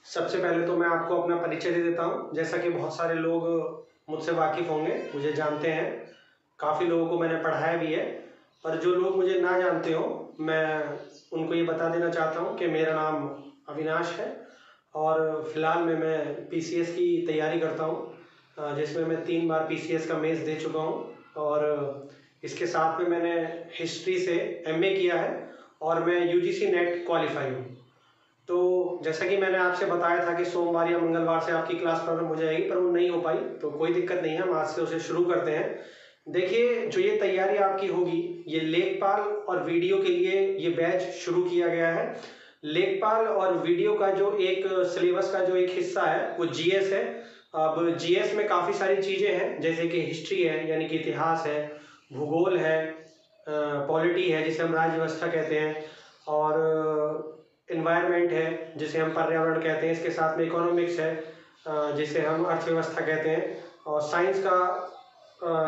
सबसे पहले तो मैं आपको अपना परिचय दे देता हूँ। जैसा कि बहुत सारे लोग मुझसे वाकिफ़ होंगे, मुझे जानते हैं, काफ़ी लोगों को मैंने पढ़ाया भी है। पर जो लोग मुझे ना जानते हो, मैं उनको ये बता देना चाहता हूँ कि मेरा नाम अविनाश है और फ़िलहाल में मैं पीसीएस की तैयारी करता हूँ, जिसमें मैं 3 बार पीसीएस का मेंस दे चुका हूँ और इसके साथ में मैंने हिस्ट्री से एमए किया है और मैं यूजीसी नेट क्वालिफाई हूँ। तो जैसा कि मैंने आपसे बताया था कि सोमवार या मंगलवार से आपकी क्लास प्रारंभ हो जाएगी, पर वो नहीं हो पाई, तो कोई दिक्कत नहीं है, हम आज से उसे शुरू करते हैं। देखिए, जो ये तैयारी आपकी होगी, ये लेखपाल और वीडियो के लिए ये बैच शुरू किया गया है। लेखपाल और वीडियो का जो एक सिलेबस का जो एक हिस्सा है वो जीएस है। अब जीएस में काफ़ी सारी चीज़ें हैं, जैसे कि हिस्ट्री है यानी कि इतिहास है, भूगोल है, पॉलिटी है जिसे हम राज्य व्यवस्था कहते हैं, और इन्वायरमेंट है जिसे हम पर्यावरण कहते हैं। इसके साथ में इकोनॉमिक्स है जिसे हम अर्थव्यवस्था कहते हैं, और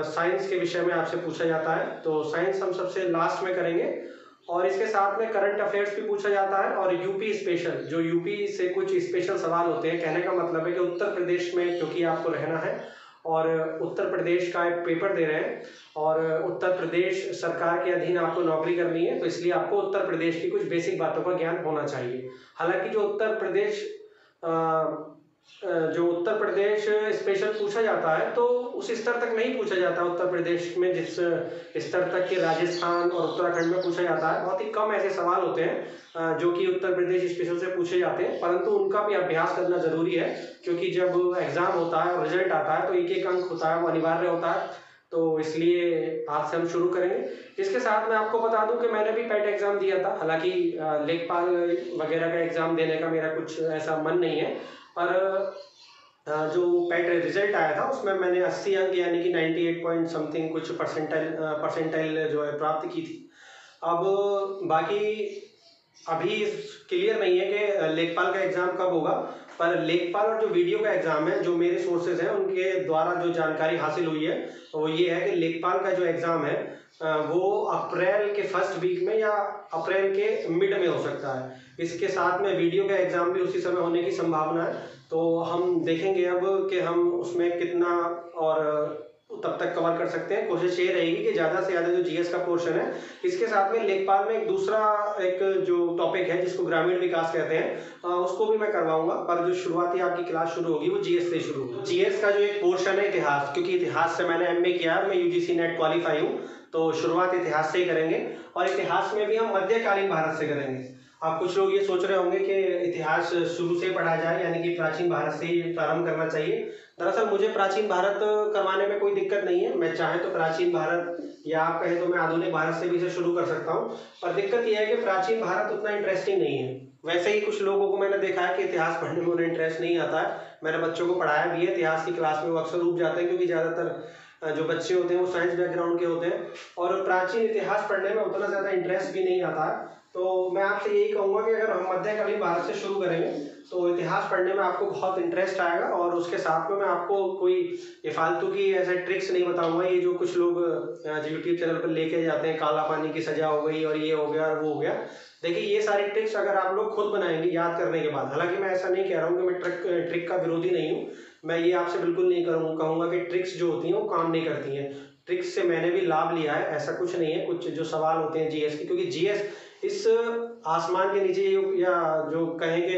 साइंस के विषय में आपसे पूछा जाता है, तो साइंस हम सबसे लास्ट में करेंगे। और इसके साथ में करंट अफेयर्स भी पूछा जाता है और यूपी स्पेशल, जो यूपी से कुछ स्पेशल सवाल होते हैं। कहने का मतलब है कि उत्तर प्रदेश में क्योंकि आपको रहना है और उत्तर प्रदेश का एक पेपर दे रहे हैं और उत्तर प्रदेश सरकार के अधीन आपको नौकरी करनी है, तो इसलिए आपको उत्तर प्रदेश की कुछ बेसिक बातों का ज्ञान होना चाहिए। हालांकि जो उत्तर प्रदेश स्पेशल पूछा जाता है तो उस स्तर तक नहीं पूछा जाता उत्तर प्रदेश में जिस स्तर तक के राजस्थान और उत्तराखंड में पूछा जाता है। बहुत ही कम ऐसे सवाल होते हैं जो कि उत्तर प्रदेश स्पेशल से पूछे जाते हैं, परंतु उनका भी अभ्यास करना जरूरी है, क्योंकि जब एग्जाम होता है और रिजल्ट आता है तो एक एक अंक होता है, वो अनिवार्य होता है। तो इसलिए आज से हम शुरू करेंगे। इसके साथ मैं आपको बता दूं कि मैंने भी पैट एग्जाम दिया था। हालांकि लेखपाल वगैरह का एग्जाम देने का मेरा कुछ ऐसा मन नहीं है, पर जो पैट रिजल्ट आया था उसमें मैंने 80 अंक यानी कि 98 पॉइंट समथिंग कुछ परसेंटाइल जो है प्राप्त की थी। अब बाकी अभी क्लियर नहीं है कि लेखपाल का एग्जाम कब होगा, पर लेखपाल और जो वीडियो का एग्जाम है, जो मेरे सोर्सेज हैं उनके द्वारा जो जानकारी हासिल हुई है वो ये है कि लेखपाल का जो एग्जाम है वो अप्रैल के फर्स्ट वीक में या अप्रैल के मिड में हो सकता है। इसके साथ में वीडियो का एग्जाम भी उसी समय होने की संभावना है, तो हम देखेंगे अब कि हम उसमें कितना और तब तक कवर कर सकते हैं। कोशिश ये रहेगी कि ज़्यादा से ज़्यादा जो जीएस का पोर्शन है, इसके साथ में लेखपाल में एक दूसरा एक जो टॉपिक है जिसको ग्रामीण विकास कहते हैं उसको भी मैं करवाऊंगा, पर जो शुरुआती आपकी क्लास शुरू होगी वो जीएस से शुरू होगी। जीएस का जो एक पोर्शन है इतिहास, क्योंकि इतिहास से मैंने एमए किया है, मैं यूजीसी नेट क्वालिफाई हूँ, तो शुरुआत इतिहास से ही करेंगे और इतिहास में भी हम मध्यकालीन भारत से करेंगे। आप कुछ लोग ये सोच रहे होंगे कि इतिहास शुरू से पढ़ा जाए यानी कि प्राचीन भारत से ही प्रारंभ करना चाहिए। दरअसल मुझे प्राचीन भारत करवाने में कोई दिक्कत नहीं है, मैं चाहे तो प्राचीन भारत या आप कहें तो मैं आधुनिक भारत से भी इसे शुरू कर सकता हूँ, पर दिक्कत यह है कि प्राचीन भारत उतना इंटरेस्टिंग नहीं है। वैसे ही कुछ लोगों को मैंने देखा है कि इतिहास पढ़ने में उन्हें इंटरेस्ट नहीं आता है। मैंने बच्चों को पढ़ाया भी है इतिहास की क्लास में, वो अक्सर ऊब जाते हैं क्योंकि ज़्यादातर जो बच्चे होते हैं वो साइंस बैकग्राउंड के होते हैं और प्राचीन इतिहास पढ़ने में उतना ज़्यादा इंटरेस्ट भी नहीं आता है। तो मैं आपसे यही कहूँगा कि अगर हम मध्यकालीन भारत से शुरू करेंगे तो इतिहास पढ़ने में आपको बहुत इंटरेस्ट आएगा और उसके साथ में मैं आपको कोई ये फालतू की ऐसे ट्रिक्स नहीं बताऊंगा, ये जो कुछ लोग यूट्यूब चैनल पर लेके जाते हैं, काला पानी की सजा हो गई और ये हो गया और वो हो गया। देखिए, ये सारी ट्रिक्स अगर आप लोग खुद बनाएंगे याद करने के बाद, हालांकि मैं ऐसा नहीं कह रहा हूँ कि मैं ट्रिक का विरोधी नहीं हूँ, मैं ये आपसे बिल्कुल नहीं कहूँगा कि ट्रिक्स जो होती हैं वो काम नहीं करती हैं। ट्रिक्स से मैंने भी लाभ लिया है, ऐसा कुछ नहीं है। कुछ जो सवाल होते हैं जीएस के, क्योंकि जीएस इस आसमान के नीचे या जो कहेंगे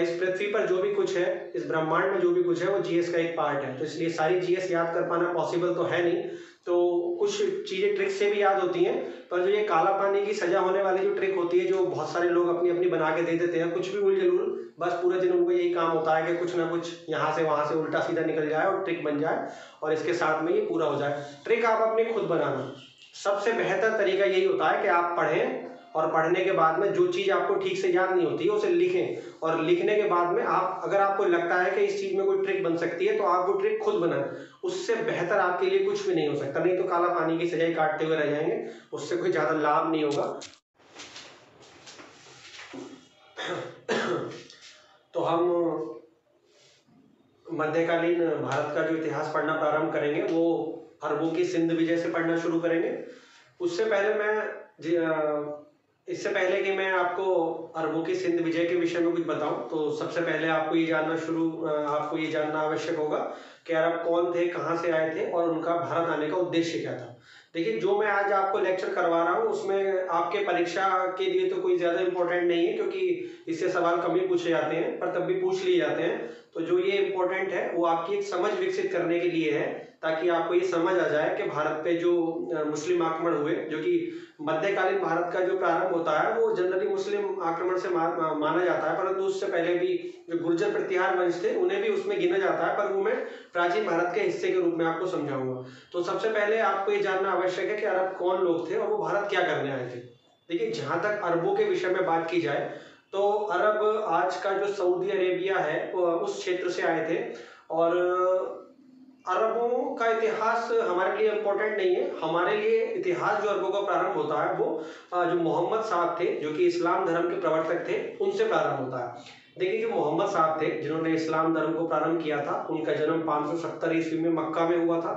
इस पृथ्वी पर जो भी कुछ है, इस ब्रह्मांड में जो भी कुछ है वो जीएस का एक पार्ट है, तो इसलिए सारी जीएस याद कर पाना पॉसिबल तो है नहीं। तो कुछ चीज़ें ट्रिक से भी याद होती हैं, पर जो ये काला पानी की सजा होने वाली जो ट्रिक होती है, जो बहुत सारे लोग अपनी अपनी बना के दे देते हैं, कुछ भी उल जलूल, बस पूरे दिन उनको यही काम होता है कि कुछ ना कुछ यहाँ से वहाँ से उल्टा सीधा निकल जाए और ट्रिक बन जाए और इसके साथ में ये पूरा हो जाए। ट्रिक आप अपनी खुद बनाना, सबसे बेहतर तरीका यही होता है कि आप पढ़ें और पढ़ने के बाद में जो चीज़ आपको ठीक से याद नहीं होती है उसे लिखें, और लिखने के बाद में आप अगर आपको लगता है कि इस चीज़ में कोई ट्रिक बन सकती है तो आप वो ट्रिक खुद बनाएं। उससे बेहतर आपके लिए कुछ भी नहीं हो सकता, नहीं तो काला पानी की सजाई काटते हुए रह जाएंगे, उससे कोई ज़्यादा लाभ नहीं होगा। तो हम मध्यकालीन भारत का जो इतिहास पढ़ना प्रारंभ करेंगे वो अरबों की सिंध विजय से पढ़ना शुरू करेंगे। उससे पहले मैं इससे पहले कि मैं आपको अरबों की सिंध विजय के विषय में कुछ बताऊं, तो सबसे पहले आपको ये जानना आवश्यक होगा कि अरब कौन थे, कहाँ से आए थे और उनका भारत आने का उद्देश्य क्या था। देखिए, जो मैं आज आपको लेक्चर करवा रहा हूँ उसमें आपके परीक्षा के लिए तो कोई ज़्यादा इम्पोर्टेंट नहीं है, क्योंकि इससे सवाल कम ही पूछे जाते हैं, पर तब भी पूछ लिए जाते हैं। तो जो ये इम्पोर्टेंट है वो आपकी एक समझ विकसित करने के लिए है, ताकि आपको ये समझ आ जाए कि भारत पे जो मुस्लिम आक्रमण हुए, जो कि मध्यकालीन भारत का जो प्रारंभ होता है वो जनरली मुस्लिम आक्रमण से माना जाता है, परंतु उससे पहले भी जो गुर्जर प्रतिहार वंश थे उन्हें भी उसमें गिना जाता है, पर वो मैं प्राचीन भारत के हिस्से के रूप में आपको समझाऊंगा। तो सबसे पहले आपको ये जानना आवश्यक है कि अरब कौन लोग थे और वो भारत क्या करने आए थे। देखिए, जहां तक अरबों के विषय में बात की जाए तो अरब आज का जो सऊदी अरेबिया है उस क्षेत्र से आए थे। और अरबों का इतिहास हमारे लिए इम्पोर्टेंट नहीं है। हमारे लिए इतिहास जो अरबों का प्रारंभ होता है वो जो मोहम्मद साहब थे, जो कि इस्लाम धर्म के प्रवर्तक थे, उनसे प्रारंभ होता है। देखिए, जो मोहम्मद साहब थे जिन्होंने इस्लाम धर्म को प्रारंभ किया था, उनका जन्म 570 ईस्वी में मक्का में हुआ था।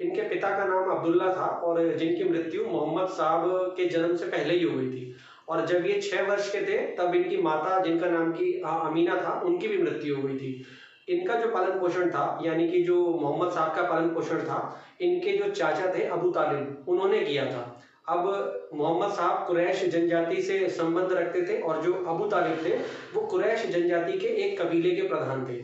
इनके पिता का नाम अब्दुल्ला था और जिनकी मृत्यु मोहम्मद साहब के जन्म से पहले ही हो गई थी। और जब ये 6 वर्ष के थे तब इनकी माता, जिनका नाम की अमीना था, उनकी भी मृत्यु हो गई थी। इनका जो पालन पोषण था, यानी कि जो मोहम्मद साहब का पालन पोषण था, इनके जो चाचा थे अबू तालिब, उन्होंने किया था। अब मोहम्मद साहब कुरैश जनजाति से संबंध रखते थे और जो अबू तालिब थे वो कुरैश जनजाति के एक कबीले के प्रधान थे।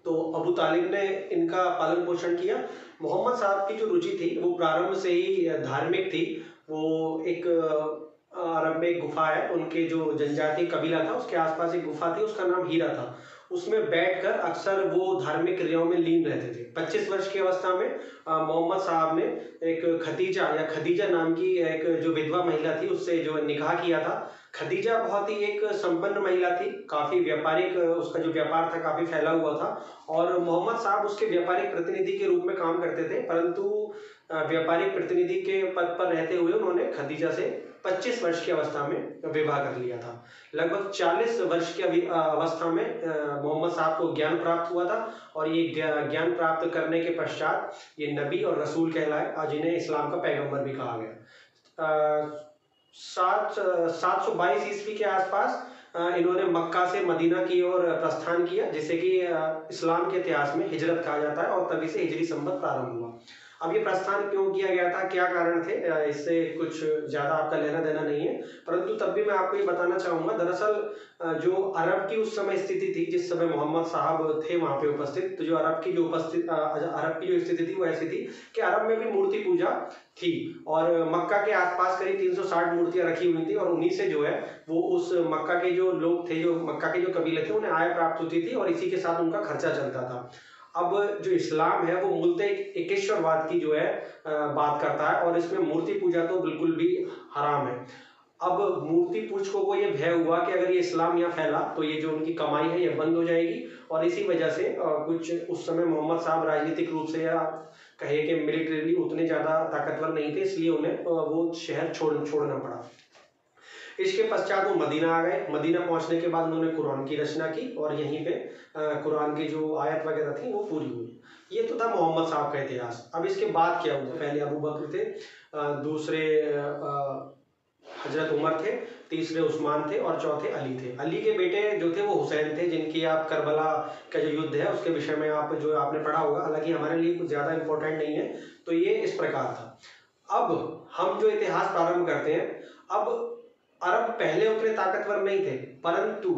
तो अबू तालिब ने इनका पालन पोषण किया। मोहम्मद साहब की जो रुचि थी वो प्रारंभ से ही धार्मिक थी। वो एक अरब में एक गुफा है, उनके जो जनजाति कबीला था उसके आसपास एक गुफा थी, उसका नाम हीरा था। उसमें बैठकर अक्सर वो धार्मिक क्रियाओं में लीन रहते थे। 25 वर्ष की अवस्था में मोहम्मद साहब ने एक खदीजा नाम की एक जो विधवा महिला थी उससे जो निकाह किया था। खदीजा बहुत ही एक संपन्न महिला थी, काफी व्यापारिक, उसका जो व्यापार था काफी फैला हुआ था और मोहम्मद साहब उसके व्यापारिक प्रतिनिधि के रूप में काम करते थे। परंतु व्यापारिक प्रतिनिधि के पद पर रहते हुए उन्होंने खदीजा से 25 वर्ष की अवस्था में विवाह कर लिया था। लगभग 40 वर्ष की अवस्था में मोहम्मद साहब को ज्ञान प्राप्त हुआ था और ये ज्ञान प्राप्त करने के पश्चात ये नबी और रसूल कहलाए और जिन्हें इस्लाम का पैगंबर भी कहा गया। 722 ईस्वी के आसपास इन्होंने मक्का से मदीना की ओर प्रस्थान किया, जिसे कि इस्लाम के इतिहास में हिजरत कहा जाता है और तभी से हिजरी संवत प्रारंभ हुआ। अब ये प्रस्थान क्यों किया गया था, क्या कारण थे, इससे कुछ ज्यादा आपका लेना देना नहीं है, परंतु तब भी मैं आपको ये बताना चाहूंगा। दरअसल जो अरब की उस समय स्थिति थी, जिस समय मोहम्मद साहब थे वहां पे उपस्थित, तो जो अरब की जो स्थिति थी वो ऐसी थी कि अरब में भी मूर्ति पूजा थी और मक्का के आसपास करीब 360 मूर्तियां रखी हुई थी और उन्हीं से जो है वो उस मक्का के जो लोग थे, जो मक्का के जो कबीले थे, उन्हें आय प्राप्त होती थी और इसी के साथ उनका खर्चा चलता था। अब जो इस्लाम है वो मूलतः एकेश्वरवाद की जो है बात करता है और इसमें मूर्ति पूजा तो बिल्कुल भी हराम है। अब मूर्ति पूजकों को ये भय हुआ कि अगर ये इस्लाम यहाँ फैला तो ये जो उनकी कमाई है ये बंद हो जाएगी और इसी वजह से कुछ उस समय मोहम्मद साहब राजनीतिक रूप से या कहे कि मिलिट्रीली उतने ज्यादा ताकतवर नहीं थे, इसलिए उन्हें वो शहर छोड़ना पड़ा। इसके पश्चात वो मदीना आ गए। मदीना पहुंचने के बाद उन्होंने कुरान की रचना की और यहीं पे कुरान की जो आयत वगैरह थी वो पूरी हुई। ये तो था मोहम्मद साहब का इतिहास। अब इसके बाद क्या हुआ, पहले अबू बकर थे, दूसरे हजरत उमर थे, तीसरे उस्मान थे और चौथे अली थे। अली के बेटे जो थे वो हुसैन थे, जिनकी आप करबला का जो युद्ध है उसके विषय में आप जो आपने पढ़ा होगा, हालांकि हमारे लिए कुछ ज्यादा इंपॉर्टेंट नहीं है। तो ये इस प्रकार था। अब हम जो इतिहास प्रारंभ करते हैं, अब अरब पहले उतने ताकतवर नहीं थे, परंतु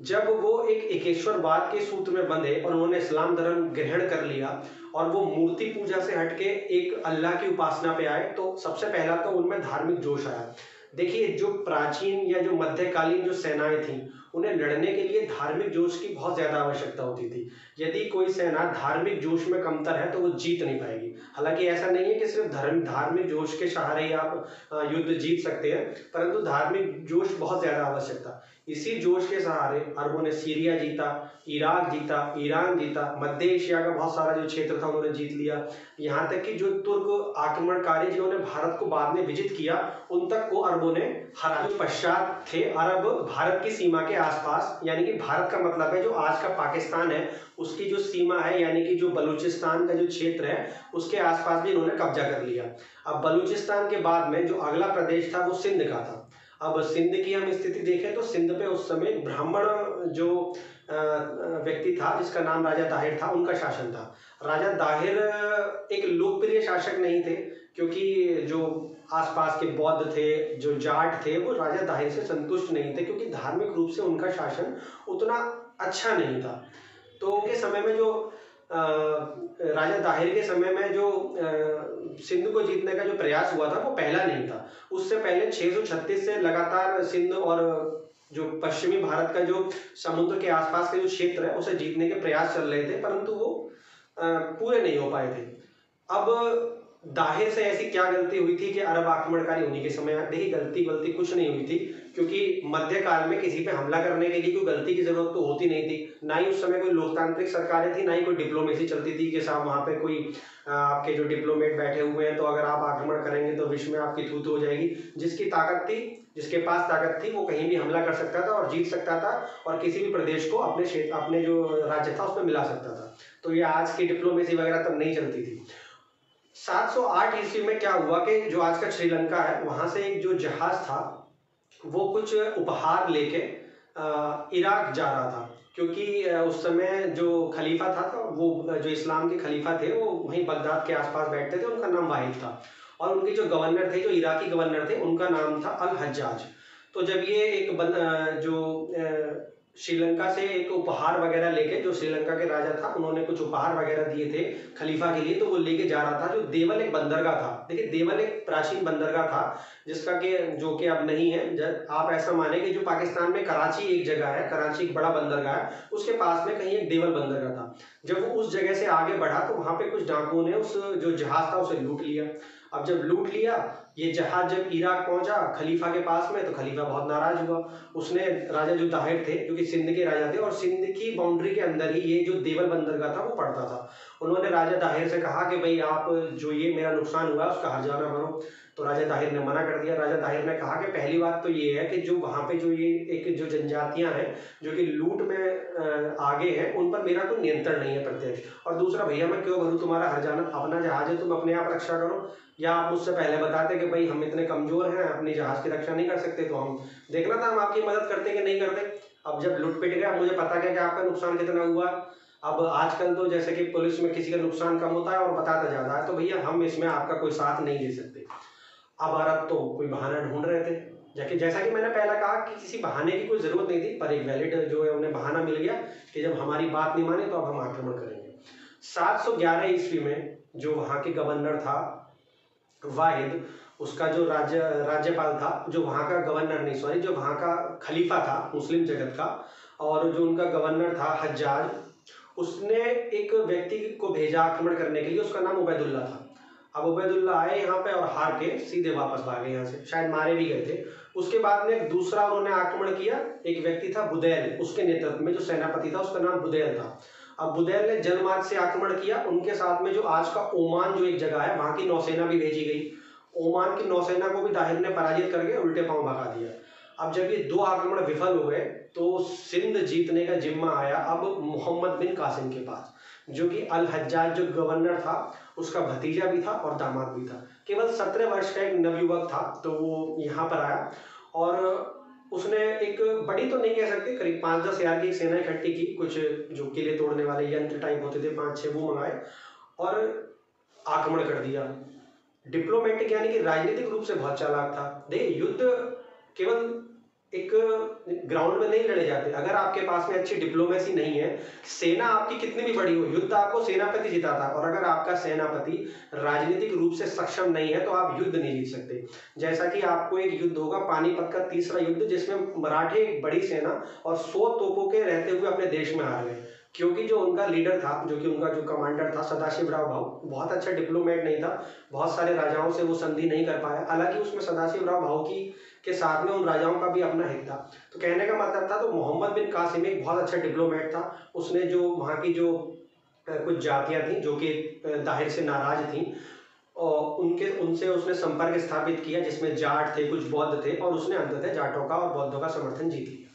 जब वो एक एकेश्वरवाद के सूत्र में बंधे और उन्होंने इस्लाम धर्म ग्रहण कर लिया और वो मूर्ति पूजा से हटके एक अल्लाह की उपासना पे आए, तो सबसे पहला तो उनमें धार्मिक जोश आया। देखिए, जो प्राचीन या जो मध्यकालीन जो सेनाएं थी, उन्हें लड़ने के लिए धार्मिक जोश की बहुत ज्यादा आवश्यकता होती थी। यदि कोई सेना धार्मिक जोश में कमतर है तो वो जीत नहीं पाएगी। हालांकि ऐसा नहीं है कि सिर्फ धार्मिक जोश के सहारे ही आप युद्ध जीत सकते हैं, परंतु धार्मिक जोश बहुत ज्यादा आवश्यक था। इसी जोश के सहारे अरबों ने सीरिया जीता, इराक जीता, ईरान जीता, मध्य एशिया का बहुत सारा जो क्षेत्र था उन्होंने जीत लिया। यहाँ तक कि जो तुर्क आक्रमणकारी जिन्होंने भारत को बाद में विजित किया, उन तक को अरबों ने हरा। पश्चात थे अरब भारत की सीमा के आसपास, यानी कि भारत का मतलब है जो आज का पाकिस्तान है उसकी जो सीमा है, यानी कि जो बलूचिस्तान का जो क्षेत्र है उसके आसपास भी इन्होंने कब्जा कर लिया। अब बलूचिस्तान के बाद में जो अगला प्रदेश था वो सिंध का था। अब सिंध की हम स्थिति देखें तो सिंध पे उस समय ब्राह्मण जो व्यक्ति था जिसका नाम राजा दाहिर था, उनका शासन था। राजा दाहिर एक लोकप्रिय शासक नहीं थे, क्योंकि जो आसपास के बौद्ध थे, जो जाट थे, वो राजा दाहिर से संतुष्ट नहीं थे, क्योंकि धार्मिक रूप से उनका शासन उतना अच्छा नहीं था। तो के समय में जो राजा दाहिर के समय में जो सिंध को जीतने का जो प्रयास हुआ था वो पहला नहीं था। उससे पहले 636 से लगातार सिंध और जो पश्चिमी भारत का जो समुद्र के आसपास का जो क्षेत्र है उसे जीतने के प्रयास चल रहे थे, परंतु वो पूरे नहीं हो पाए थे। अब दाहिर से ऐसी क्या गलती हुई थी कि अरब आक्रमणकारी उन्हीं के समय, देखिए गलती कुछ नहीं हुई थी, क्योंकि मध्यकाल में किसी पे हमला करने के लिए कोई गलती की जरूरत तो होती नहीं थी। ना ही उस समय कोई लोकतांत्रिक सरकारें थी, ना ही कोई डिप्लोमेसी चलती थी कि साहब वहाँ पे कोई आपके जो डिप्लोमेट बैठे हुए हैं तो अगर आप आक्रमण करेंगे तो विश्व में आपकी थू हो जाएगी। जिसकी ताकत थी, जिसके पास ताकत थी, वो कहीं भी हमला कर सकता था और जीत सकता था, और किसी भी प्रदेश को अपने क्षेत्र, अपने जो राज्य था उसमें मिला सकता था। तो ये आज की डिप्लोमेसी वगैरह तब नहीं चलती थी। 708 ईस्वी में क्या हुआ कि जो आज का श्रीलंका है वहां से एक जो जहाज था वो कुछ उपहार लेके इराक जा रहा था, क्योंकि उस समय जो खलीफा था तो वो जो इस्लाम के खलीफा थे वो वहीं बगदाद के आसपास बैठते थे, उनका नाम वाहिद था। और उनके जो गवर्नर थे, जो इराकी गवर्नर थे, उनका नाम था अल हज्जाज। तो जब ये एक श्रीलंका से एक उपहार वगैरह लेके, जो श्रीलंका के राजा था उन्होंने कुछ उपहार वगैरह दिए थे खलीफा के लिए, तो वो लेके जा रहा था। जो देवल एक बंदरगाह था, देखिए देवल एक प्राचीन बंदरगाह था जिसका कि जो कि अब नहीं है। जब आप ऐसा माने कि जो पाकिस्तान में कराची एक जगह है, कराची एक बड़ा बंदरगाह है, उसके पास में कहीं एक देवल बंदरगाह था। जब वो उस जगह से आगे बढ़ा तो वहां पे कुछ डाकुओं ने उस जो जहाज था उसे लूट लिया। अब जब लूट लिया, ये जहाज जब इराक पहुंचा खलीफा के पास में, तो खलीफा बहुत नाराज हुआ। उसने राजा जो दाहिर थे, जो कि सिंध के राजा थे, और सिंध की बाउंड्री के अंदर ही ये जो देवल बंदरगाह था वो पड़ता था, उन्होंने राजा दाहिर से कहा कि भाई आप जो ये मेरा नुकसान हुआ उसका हर्जाना भरो। तो राजा दाहिर ने मना कर दिया। राजा दाहिर ने कहा कि पहली बात तो ये है कि जो वहाँ पे जो ये एक जो जनजातियां हैं जो कि लूट में आगे हैं, उन पर मेरा कोई नियंत्रण नहीं है प्रत्यक्ष, और दूसरा भैया मैं क्यों भरूं तुम्हारा हर्जाना, अपना जहाज है, तुम अपने आप रक्षा करो। या आप मुझसे पहले बताते कि भाई हम इतने कमजोर हैं, अपनी जहाज की रक्षा नहीं कर सकते, तो हम देखना था हम आपकी मदद करते कि नहीं करते। अब जब लूट पिट गया, मुझे पता क्या कि आपका नुकसान कितना हुआ। अब आजकल तो जैसे कि पुलिस में किसी का नुकसान कम होता है और बताता ज्यादा है, तो भैया हम इसमें आपका कोई साथ नहीं दे सकते। अब अरब तो कोई बहाना ढूंढ रहे थे, जैसा कि मैंने पहले कहा कि किसी बहाने की कोई जरूरत नहीं थी, पर एक वैलिड जो है उन्हें बहाना मिल गया कि जब हमारी बात नहीं माने तो अब हम आक्रमण करेंगे। 711 ईस्वी में जो वहां के गवर्नर था वाहिद, उसका जो राज्यपाल था, जो वहां का गवर्नर नहीं सॉरी जो वहां का खलीफा था मुस्लिम जगत का, और जो उनका गवर्नर था हज्जाज, उसने एक व्यक्ति को भेजा आक्रमण करने के लिए, उसका नाम उबैदुल्ला था। अब उबैदुल्ला आए यहाँ पे और हार के सीधे वापस भागे यहाँ से, शायद मारे भी गए थे। उसके बाद में एक दूसरा उन्होंने आक्रमण किया, एक व्यक्ति था बुदैल, उसके नेतृत्व में जो सेनापति था उसका नाम बुदैल था। अब बुदैल ने जलमार्ग से आक्रमण किया, उनके साथ में जो आज का ओमान जो एक जगह है वहां की नौसेना भी भेजी गई। ओमान की नौसेना को भी दाहिर ने पराजित करके उल्टे पांव भगा दिया। अब जब ये दो आक्रमण विफल हुए तो सिंध जीतने का जिम्मा आया अब मोहम्मद बिन कासिम के पास, जो कि अल हज्जाज जो गवर्नर था उसका भतीजा भी था और दामाद भी था। केवल 17 वर्ष का एक नवयुवक था, तो वो यहाँ पर आया और उसने एक बड़ी तो नहीं कह सकते, करीब 5-10 हजार की एक सेना इकट्ठी की, कुछ जो किले तोड़ने वाले यंत्र टाइप होते थे 5-6 वो मंगाए और आक्रमण कर दिया। डिप्लोमेटिक यानी कि राजनीतिक रूप से बहुत चालाक था। देखिए युद्ध केवल एक ग्राउंड में नहीं लड़े जाते, अगर आपके पास में अच्छी डिप्लोमेसी नहीं है, सेना आपकी कितनी भी बड़ी हो, युद्ध आपको सेनापति जिताता है, और अगर आपका सेनापति राजनीतिक रूप से सक्षम नहीं है तो आप युद्ध नहीं जीत सकते। जैसा कि आपको एक युद्ध होगा पानीपत का तीसरा युद्ध, जिसमें मराठे एक बड़ी सेना और 100 तोपों के रहते हुए अपने देश में हार गए, क्योंकि जो उनका लीडर था, जो कि उनका जो कमांडर था सदाशिवराव भाऊ, बहुत अच्छा डिप्लोमेट नहीं था, बहुत सारे राजाओं से वो संधि नहीं कर पाया। हालांकि उसमें सदाशिवराव भाऊ की के साथ में उन राजाओं का भी अपना हित था। तो कहने का मतलब था, तो मोहम्मद बिन कासिम एक बहुत अच्छा डिप्लोमेट था। उसने जो वहाँ की जो कुछ जातियां थी जो कि दाहिर से नाराज थी, और उनसे उसने संपर्क स्थापित किया, जिसमें 'जाट थे, कुछ बौद्ध थे, और उसने अंततः जाटों का और बौद्धों का समर्थन जीत लिया।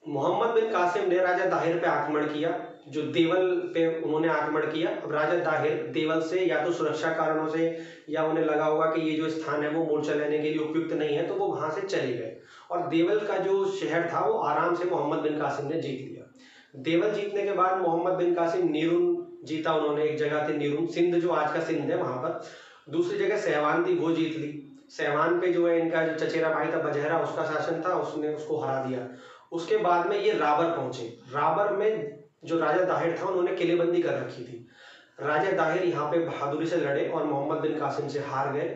मोहम्मद बिन कासिम ने राजा दाहिर पे आक्रमण किया, जो देवल पे उन्होंने आक्रमण किया। अब राजा दाहिर देवल से या तो सुरक्षा कारणों से या उन्हें लगा होगा कि ये जो स्थान है वो मोर्चा लेने के लिए उपयुक्त नहीं है, तो वो वहां से चले गए और देवल का जो शहर था वो आराम से मोहम्मद बिन कासिम ने जीत लिया। देवल जीतने के बाद मोहम्मद बिन कासिम नीरून जीता उन्होंने, एक जगह थी नीरून, सिंध जो आज का सिंध है वहां पर। दूसरी जगह सहवान थी, वो जीत ली। सहवान पे जो है इनका जो चचेरा भाई था बजहरा, उसका शासन था, उसने उसको हरा दिया। उसके बाद में ये राबर पहुंचे। राबर में जो राजा दाहिर था उन्होंने किलेबंदी कर रखी थी। राजा दाहिर यहाँ पे बहादुरी से लड़े और मोहम्मद बिन कासिम से हार गए।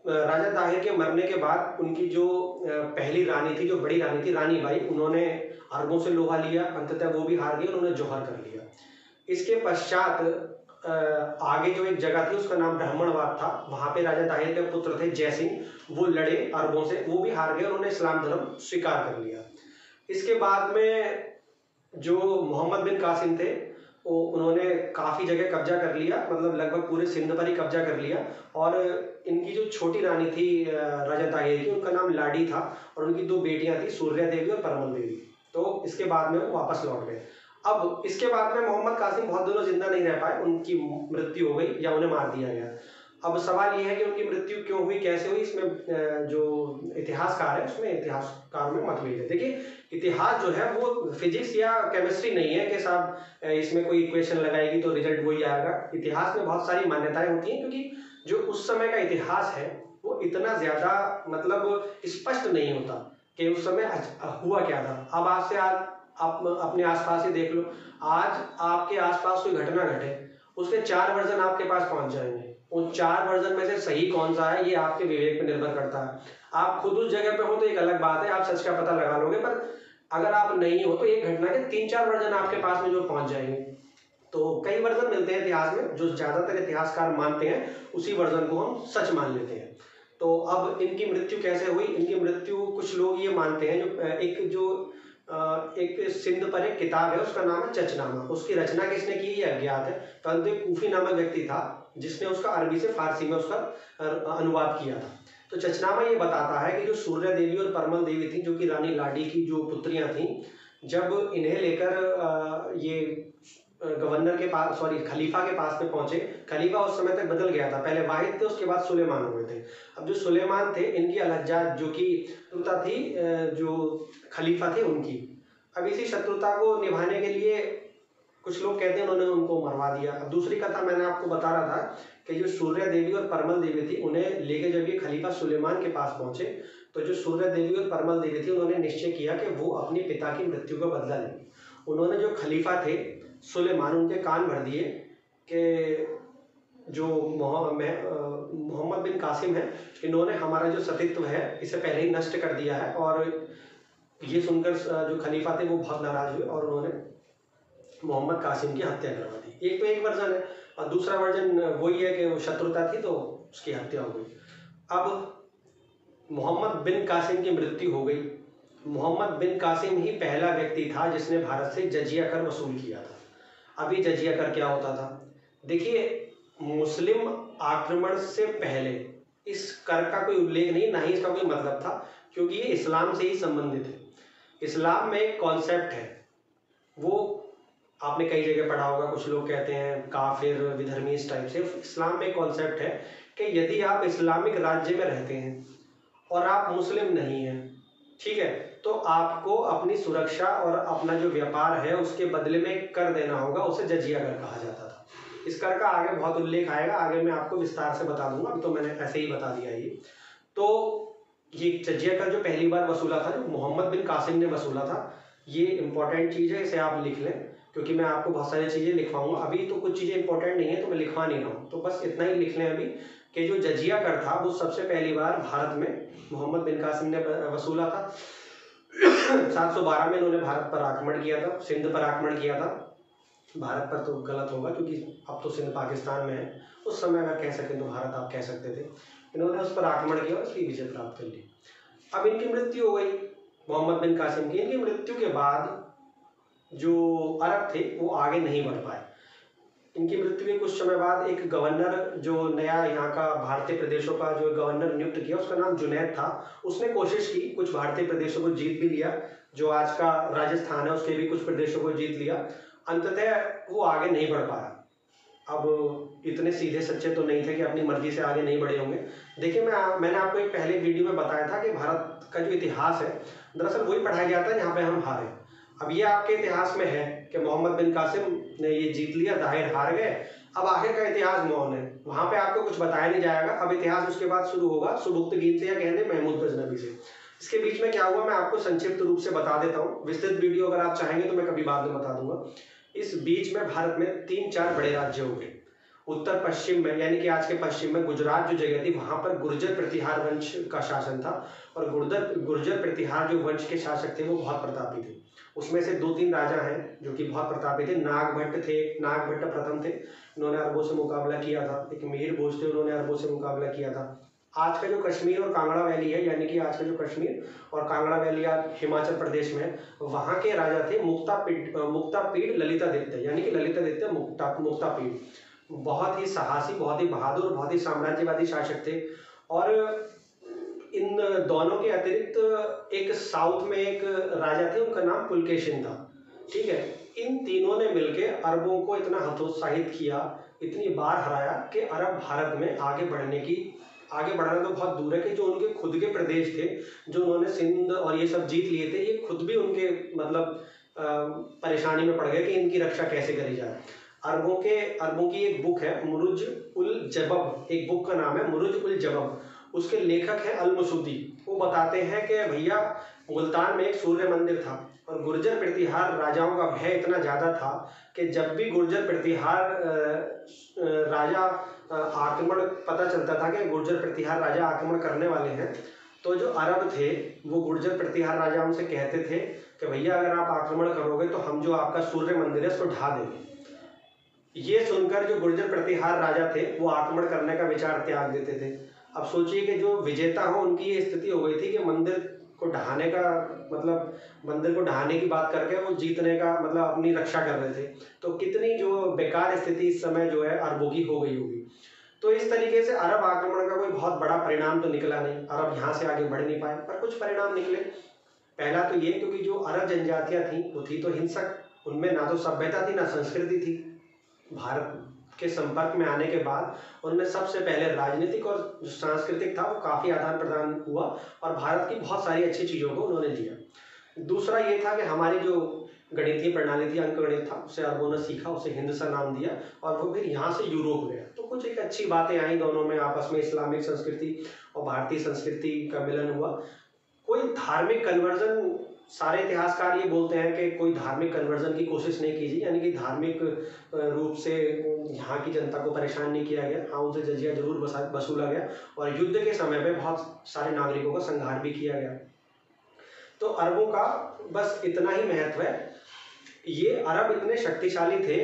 राजा दाहिर के मरने के बाद उनकी जो पहली रानी थी, जो बड़ी रानी थी, रानी बाई, उन्होंने अरबों से लोहा लिया, अंततः वो भी हार गई, उन्होंने जौहर कर लिया। इसके पश्चात आगे जो एक जगह थी उसका नाम ब्राह्मणवाद था, वहां पे राजा दाहिर के पुत्र थे जय सिंह, वो लड़े अरबों से, वो भी हार गए, उन्होंने इस्लाम धर्म स्वीकार कर लिया। इसके बाद में जो मोहम्मद बिन कासिम थे वो उन्होंने काफ़ी जगह कब्जा कर लिया, मतलब लगभग पूरे सिंध पर ही कब्जा कर लिया। और इनकी जो छोटी रानी थी राजा दाहिर की, उनका नाम लाडी था और उनकी दो बेटियां थी, सूर्या देवी और परमल देवी। तो इसके बाद में वो वापस लौट गए। अब इसके बाद में मोहम्मद कासिम बहुत दिनों जिंदा नहीं रह पाए, उनकी मृत्यु हो गई या उन्हें मार दिया गया। अब सवाल ये है कि उनकी मृत्यु क्यों हुई, कैसे हुई, इसमें जो इतिहासकार है उसमें इतिहासकार में मतभेद है। देखिए, इतिहास जो है वो फिजिक्स या केमिस्ट्री नहीं है कि साहब इसमें कोई इक्वेशन लगाएगी तो रिजल्ट वही आएगा। इतिहास में बहुत सारी मान्यताएं होती हैं, क्योंकि जो उस समय का इतिहास है वो इतना ज्यादा मतलब स्पष्ट नहीं होता कि उस समय हुआ क्या था। अब आज से आप अपने आसपास ही देख लो, आज आपके आसपास कोई घटना घटे, उसके 4 वर्जन आपके पास पहुंच जाएंगे। उन 4 वर्जन में से सही कौन सा है ये आपके विवेक पर निर्भर करता है। आप खुद उस जगह पे हो तो एक अलग बात है, आप सच का पता लगा लोगे, पर अगर आप नहीं हो तो एक घटना के 3-4 वर्जन आपके पास में जो पहुंच जाएंगे। तो कई वर्जन मिलते हैं इतिहास में, जो ज्यादातर इतिहासकार मानते हैं उसी वर्जन को हम सच मान लेते हैं। तो अब इनकी मृत्यु कैसे हुई, इनकी मृत्यु कुछ लोग ये मानते हैं, एक सिंध पर एक किताब है उसका नाम है चचनामा, उसकी रचना किसने की ये अज्ञात है, परंतु एक कूफी नामक व्यक्ति था जिसने उसका अरबी से फारसी में उसका अनुवाद किया था। तो चचनामा ये बताता है कि जो सूर्य देवी और परमल देवी थी, जो कि रानी लाडी की जो पुत्रियां थीं, जब इन्हें लेकर ये गवर्नर के पास, सॉरी खलीफा के पास में पहुंचे। खलीफा उस समय तक बदल गया था, पहले वाहिद थे, उसके बाद सुलेमान हुए थे। अब जो सुलेमान थे, इनकी अलज्जात जो कि शत्रुता थी जो खलीफा थे उनकी। अब इसी शत्रुता को निभाने के लिए कुछ लोग कहते हैं उन्होंने उनको मरवा दिया। अब दूसरी कथा मैंने आपको बता रहा था कि जो सूर्य देवी और परमल देवी थी, उन्हें लेके जब ये खलीफा सुलेमान के पास पहुंचे, तो जो सूर्य देवी और परमल देवी थी उन्होंने निश्चय किया कि वो अपने पिता की मृत्यु का बदला लेंगे। उन्होंने जो खलीफा थे सुलेमान, उनके कान भर दिए कि जो मोहम्मद बिन कासिम है, इन्होंने हमारा जो सतीत्व है इसे पहले ही नष्ट कर दिया है। और ये सुनकर जो खलीफा थे वो बहुत नाराज हुए और उन्होंने मोहम्मद कासिम की हत्या करवा दी। एक तो एक वर्जन है, और दूसरा वर्जन वही है कि वो शत्रुता थी तो उसकी हत्या हो गई। अब मोहम्मद बिन कासिम की मृत्यु हो गई। मोहम्मद बिन कासिम ही पहला व्यक्ति था जिसने भारत से जजिया कर वसूल किया था। अभी जजिया कर क्या होता था, देखिए, मुस्लिम आक्रमण से पहले इस कर का कोई उल्लेख नहीं, ना ही इसका कोई मतलब था, क्योंकि ये इस्लाम से ही संबंधित है। इस्लाम में एक कॉन्सेप्ट है, वो आपने कई जगह पढ़ा होगा, कुछ लोग कहते हैं काफिर विधर्मी इस टाइप से। इस्लाम में कॉन्सेप्ट है कि यदि आप इस्लामिक राज्य में रहते हैं और आप मुस्लिम नहीं हैं, ठीक है, तो आपको अपनी सुरक्षा और अपना जो व्यापार है उसके बदले में कर देना होगा, उसे जजिया कर कहा जाता था। इस कर का आगे बहुत उल्लेख आएगा, आगे मैं आपको विस्तार से बता दूंगा, अभी तो मैंने ऐसे ही बता दिया ये। तो ये जजिया कर जो पहली बार वसूला था, जो मोहम्मद बिन कासिम ने वसूला था, ये इंपॉर्टेंट चीज है, इसे आप लिख लें, क्योंकि मैं आपको बहुत सारी चीजें लिखवाऊंगा। अभी तो कुछ चीजें इंपॉर्टेंट नहीं है तो मैं लिखवा नहीं रहा हूँ, तो बस इतना ही लिख लें अभी कि जो जजिया कर था वो सबसे पहली बार भारत में मोहम्मद बिन कासिम ने वसूला था। 712 में इन्होंने भारत पर आक्रमण किया था, सिंध पर आक्रमण किया था। भारत पर तो गलत होगा क्योंकि अब तो सिंध पाकिस्तान में है, उस समय अगर कह सकें तो भारत आप कह सकते थे। इन्होंने उस पर आक्रमण किया और उसकी विजय प्राप्त कर ली। अब इनकी मृत्यु हो गई मोहम्मद बिन कासिम की। इनकी मृत्यु के बाद जो अरब थे वो आगे नहीं बढ़ पाए। इनकी मृत्यु के कुछ समय बाद एक गवर्नर, जो नया यहाँ का भारतीय प्रदेशों का जो गवर्नर नियुक्त किया, उसका नाम जुनैद था, उसने कोशिश की, कुछ भारतीय प्रदेशों को जीत भी लिया, जो आज का राजस्थान है उसके भी कुछ प्रदेशों को जीत लिया। अंततः वो आगे नहीं बढ़ पाया। अब इतने सीधे सच्चे तो नहीं थे कि अपनी मर्जी से आगे नहीं बढ़े होंगे। देखिए, मैंने आपको एक पहले वीडियो में बताया था कि भारत का जो इतिहास है दरअसल वही पढ़ाया जाता है जहाँ पे हम हारे। अब ये आपके इतिहास में है कि मोहम्मद बिन कासिम ने ये जीत लिया, दाहिर हार गए, अब आखिर का इतिहास मौन है, वहाँ पे आपको कुछ बताया नहीं जाएगा। अब इतिहास उसके बाद शुरू होगा सुबुक्तगीन से या कहते महमूद गजनवी से। इसके बीच में क्या हुआ मैं आपको संक्षिप्त रूप से बता देता हूँ। विस्तृत वीडियो अगर आप चाहेंगे तो मैं कभी बाद में बता दूंगा। इस बीच में भारत में 3-4 बड़े राज्य हो गए। उत्तर पश्चिम में, यानी कि आज के पश्चिम में गुजरात जो जगह थी, वहां पर गुर्जर प्रतिहार वंश का शासन था, और गुर्जर प्रतिहार जो वंश के शासक थे वो बहुत प्रतापी थे। उसमें से 2-3 राजा हैं जो कि बहुत प्रतापी थे। नागभट्ट थे, नागभट्ट प्रथम थे, उन्होंने अरबों से मुकाबला किया था। एक मीर भोज थे, उन्होंने अरबों से मुकाबला किया था। आज का जो कश्मीर और कांगड़ा वैली है, यानी कि आज का जो कश्मीर और कांगड़ा वैली हिमाचल प्रदेश में, वहां के राजा थे मुक्तापीड ललितादित्य, यानी कि ललितादित्य मुक्तापीड। बहुत ही साहसी, बहुत ही बहादुर, बहुत ही साम्राज्यवादी शासक थे। और इन दोनों के अतिरिक्त एक साउथ में एक राजा थे, उनका नाम पुलकेशिन था। ठीक है, इन तीनों ने मिलकर अरबों को इतना हतोत्साहित किया, इतनी बार हराया कि अरब भारत में आगे बढ़ना तो बहुत दूर है कि जो उनके खुद के प्रदेश थे, जो उन्होंने सिंध और ये सब जीत लिए थे, ये खुद भी उनके मतलब परेशानी में पड़ गए कि इनकी रक्षा कैसे करी जाए। अरबों की एक बुक है मुरुज उल जबब, एक बुक का नाम है मुरुज उल जबब। उसके लेखक है अल मसूदी। वो बताते हैं कि भैया मुल्तान में एक सूर्य मंदिर था, और गुर्जर प्रतिहार राजाओं का भय इतना ज़्यादा था कि जब भी गुर्जर प्रतिहार राजा आक्रमण पता चलता था कि गुर्जर प्रतिहार राजा आक्रमण करने वाले हैं, तो जो अरब थे वो गुर्जर प्रतिहार राजाओं से कहते थे कि भैया अगर आप आक्रमण करोगे तो हम जो आपका सूर्य मंदिर है उसको ढा देंगे। ये सुनकर जो गुर्जर प्रतिहार राजा थे वो आक्रमण करने का विचार त्याग देते थे। अब सोचिए कि जो विजेता हो उनकी ये स्थिति हो गई थी कि मंदिर को ढहाने की बात करके वो जीतने का मतलब अपनी रक्षा कर रहे थे। तो कितनी जो बेकार स्थिति इस समय जो है अरबों की हो गई होगी। तो इस तरीके से अरब आक्रमण का कोई बहुत बड़ा परिणाम तो निकला नहीं, अरब यहाँ से आगे बढ़ नहीं पाए, पर कुछ परिणाम निकले। पहला तो ये, क्योंकि जो अरब जनजातियाँ थी वो थी तो हिंसक, उनमें ना तो सभ्यता थी ना संस्कृति थी। भारत के संपर्क में आने के बाद उनमें सबसे पहले राजनीतिक और जो सांस्कृतिक था वो काफ़ी आदान प्रदान हुआ, और भारत की बहुत सारी अच्छी चीज़ों को उन्होंने दिया। दूसरा ये था कि हमारी जो गणितीय प्रणाली थी, अंक गणित था, उसे अरबों ने सीखा, उसे हिंद सा नाम दिया, और वो फिर यहाँ से यूरोप गया। तो कुछ एक अच्छी बातें आई दोनों में, आपस में इस्लामिक संस्कृति और भारतीय संस्कृति का मिलन हुआ। कोई धार्मिक कन्वर्जन, सारे इतिहासकार ये बोलते हैं कि कोई धार्मिक कन्वर्जन की कोशिश नहीं की, यानी कि धार्मिक रूप से यहाँ की जनता को परेशान नहीं किया गया। हाँ, उनसे जजिया जरूर वसूला गया, और युद्ध के समय पे बहुत सारे नागरिकों का संहार भी किया गया। तो अरबों का बस इतना ही महत्व है। ये अरब इतने शक्तिशाली थे,